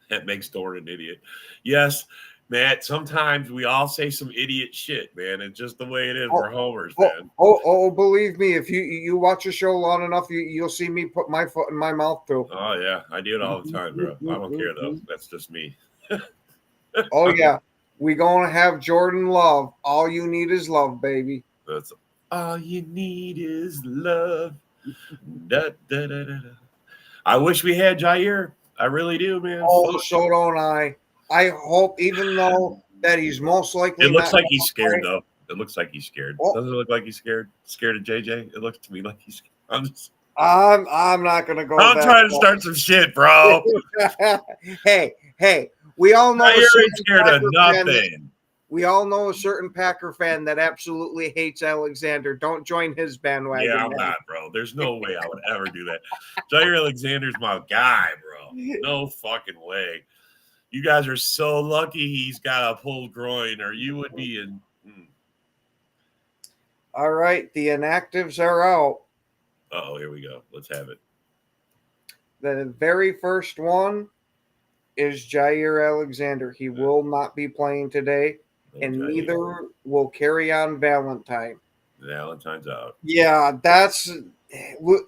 that makes Dorn an idiot. Yes, Matt, sometimes we all say some idiot shit, man. It's just the way it is. We're homers, man. Believe me, if you watch a show long enough, you'll see me put my foot in my mouth too. Oh, yeah. I do it all the time, bro. I don't care, though. That's just me. Oh, yeah. We going to have Jordan Love. All you need is love, baby. That's all you need is love. Da, da, da, da, da. I wish we had Jair. I really do, man. Oh, so don't I. I hope, even though that he's most likely. It looks like he's scared, though. It looks like he's scared. Oh. Doesn't it look like he's scared? Scared of JJ? It looks to me like he's scared. I'm not gonna go. I'm trying to start some shit, bro. hey, we all know. Jair ain't scared of nothing. We all know a certain Packer fan that absolutely hates Alexander. Don't join his bandwagon. Yeah, I'm not, bro. There's no way I would ever do that. Jair Alexander's my guy, bro. No fucking way. You guys are so lucky he's got a pulled groin, or you would be in. All right, the inactives are out. Oh, here we go. Let's have it. The very first one is Jair Alexander. He will not be playing today, and neither will Kerryon Valentine. Valentine's out. Yeah, that's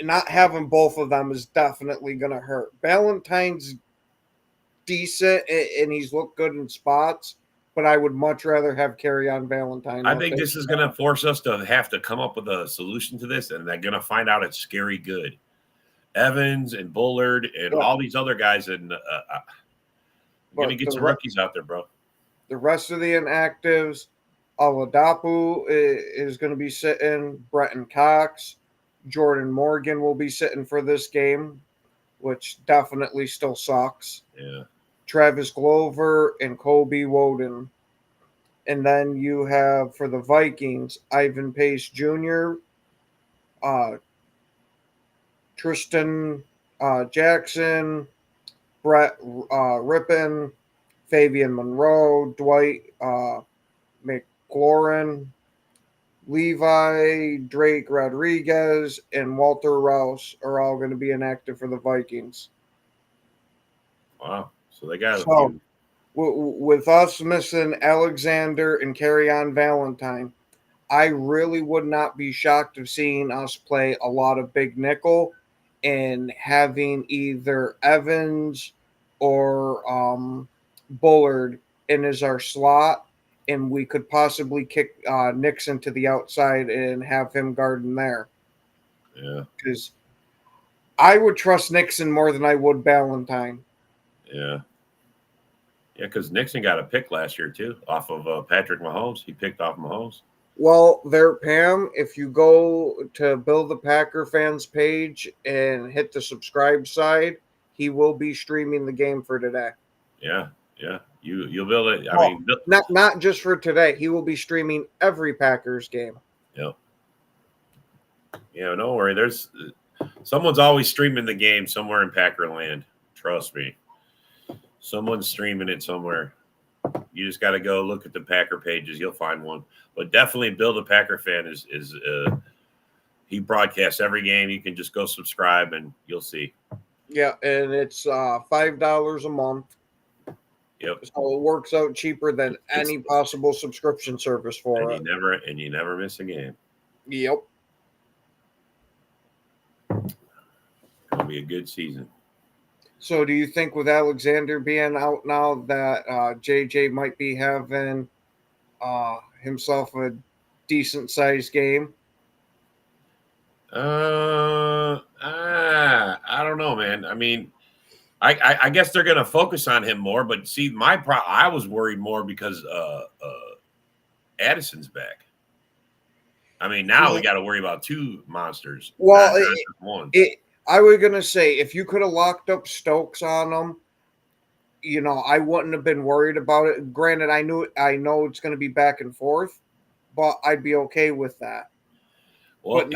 not having both of them is definitely going to hurt. Valentine's decent, and he's looked good in spots, but I would much rather have Kerryon Valentine. I think this is going to force us to have to come up with a solution to this, and they're going to find out it's scary good. Evans and Bullard and all these other guys, and we're going to get some rookies out there, bro. The rest of the inactives, Oladapo is going to be sitting. Bretton Cox, Jordan Morgan will be sitting for this game, which definitely still sucks. Yeah. Travis Glover and Kobe Woden. And then you have, for the Vikings, Ivan Pace Jr., Tristan Jackson, Brett Rippon, Fabian Monroe, Dwight McLaurin, Levi, Drake Rodriguez, and Walter Rouse are all going to be inactive for the Vikings. Wow. So they got with us missing Alexander and Kerryon Valentine, I really would not be shocked of seeing us play a lot of big nickel and having either Evans or Bullard in as our slot, and we could possibly kick Nixon to the outside and have him guarding there. Yeah. Because I would trust Nixon more than I would Valentine. Yeah. Yeah, because Nixon got a pick last year, too, off of Patrick Mahomes. He picked off Mahomes. Well, there, Pam, if you go to Bill the Packer fans page and hit the subscribe side, he will be streaming the game for today. Yeah, yeah. You'll be able to, I mean, not just for today. He will be streaming every Packers game. Yeah. Yeah, don't worry. There's someone's always streaming the game somewhere in Packer land. Trust me. Someone's streaming it somewhere. You just got to go look at the Packer pages. You'll find one. But definitely Bill the Packer fan is he broadcasts every game. You can just go subscribe and you'll see. Yeah, and it's $5 a month. Yep. So it works out cheaper than any possible subscription service for it. You never miss a game. Yep. It'll be a good season. So do you think with Alexander being out now that JJ might be having himself a decent sized game? I don't know, man. I mean, I guess they're going to focus on him more. But see, I was worried more because Addison's back. I mean, now we got to worry about two monsters. Well, not just one. I was gonna say if you could have locked up Stokes on them, I wouldn't have been worried about it. Granted, I know it's going to be back and forth, but I'd be okay with that. Well, But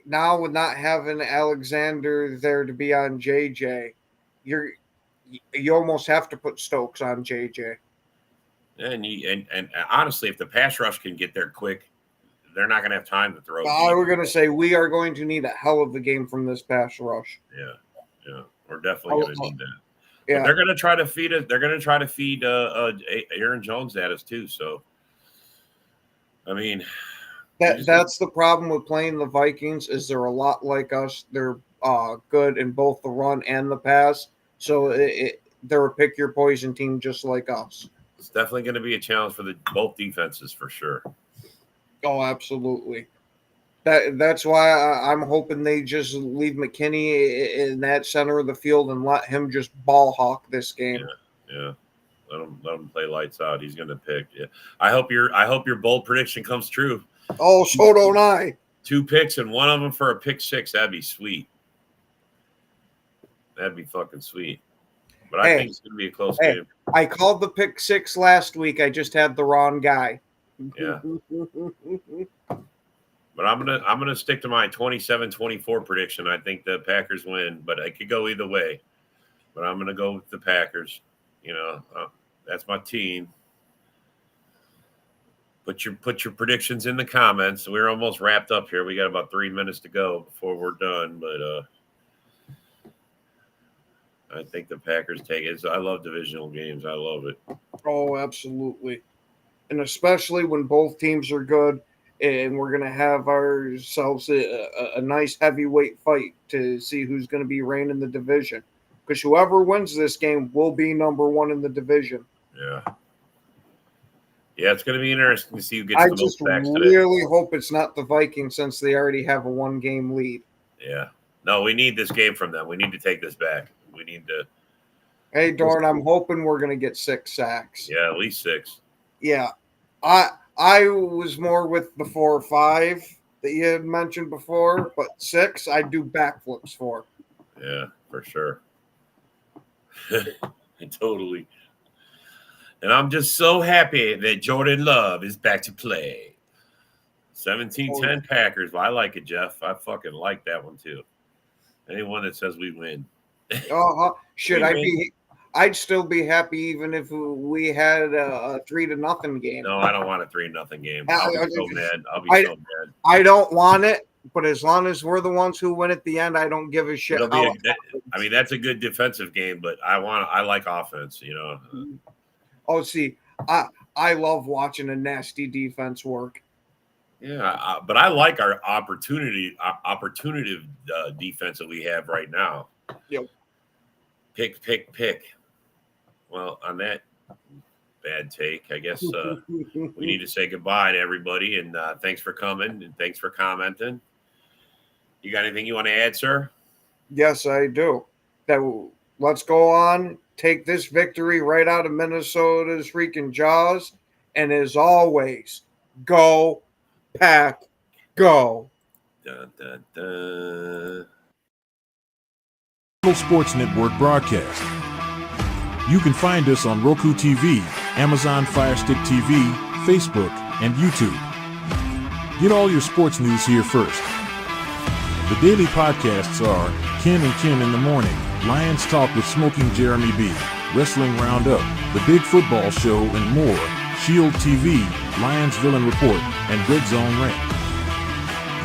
now with not having Alexander there to be on JJ, you almost have to put Stokes on JJ. And honestly, if the pass rush can get there quick, they're not going to have time to throw. I was going to say we are going to need a hell of a game from this pass rush. Yeah, we're definitely going to need that. Yeah, but they're going to try to feed it. They're going to try to feed Aaron Jones at us too. So, I mean, that's the problem with playing the Vikings is they're a lot like us. They're good in both the run and the pass. So they're a pick your poison team just like us. It's definitely going to be a challenge for both defenses for sure. Oh, absolutely. That's why I'm hoping they just leave McKinney in that center of the field and let him just ball hawk this game. Yeah. Let him play lights out. He's going to pick. Yeah. I hope your bold prediction comes true. Oh, so don't I. 2 picks and one of them for a pick 6. That'd be sweet. That'd be fucking sweet. But I think it's going to be a close game. I called the pick 6 last week. I just had the wrong guy. Yeah. But I'm gonna stick to my 27-24 prediction. I think the Packers win, but I could go either way. But I'm gonna go with the Packers. That's my team. Put your predictions in the comments. We're almost wrapped up here. We got about 3 minutes to go before we're done. But I think the Packers take it. I love divisional games. I love it. Oh, absolutely. And especially when both teams are good. And we're going to have ourselves a nice heavyweight fight to see who's going to be reigning the division. Because whoever wins this game will be number 1 in the division. Yeah. Yeah, it's going to be interesting to see who gets the most sacks today. I just really hope it's not the Vikings since they already have a 1-game lead. Yeah. No, we need this game from them. We need to take this back. We need to. Hey, Dorn, I'm hoping we're going to get 6 sacks. Yeah, at least 6. Yeah. I was more with the 4 or 5 that you had mentioned before, but 6 I do backflips for. Yeah, for sure. Totally. And I'm just so happy that Jordan Love is back to play. 17-10 Packers. Well, I like it, Jeff. I fucking like that one too. Anyone that says we win. Should I be? I'd still be happy even if we had a 3-0 game. No, I don't want a 3-0 game. I'll be so mad. I don't want it, but as long as we're the ones who win at the end, I don't give a shit. That's a good defensive game, but I like offense, Oh, see, I love watching a nasty defense work. Yeah, but I like our opportunity defense that we have right now. Yep. Pick. Well, on that bad take, I guess we need to say goodbye to everybody, and thanks for coming and thanks for commenting. You got anything you want to add, sir? Yes, I do. Let's go on, take this victory right out of Minnesota's freaking jaws, and as always, go Pack, go. Dun, dun, dun. Sports Network broadcast. You can find us on Roku TV, Amazon Fire Stick TV, Facebook, and YouTube. Get all your sports news here first. The daily podcasts are Ken and Ken in the Morning, Lions Talk with Smoking Jeremy B, Wrestling Roundup, The Big Football Show, and more, Shield TV, Lions Villain Report, and Red Zone Rant.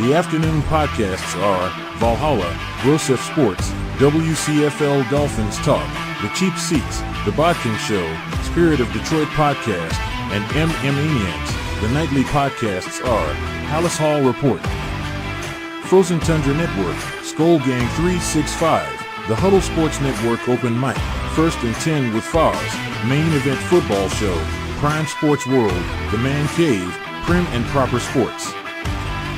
The afternoon podcasts are Valhalla, Grosef Sports, WCFL Dolphins Talk, The Cheap Seats, The Bodkin Show, Spirit of Detroit Podcast, and Maniacs. The nightly podcasts are Palace Hall Report, Frozen Tundra Network, Skull Gang 365, The Huddle Sports Network Open Mic, First and 10 with Foz, Main Event Football Show, Prime Sports World, The Man Cave, Prim and Proper Sports.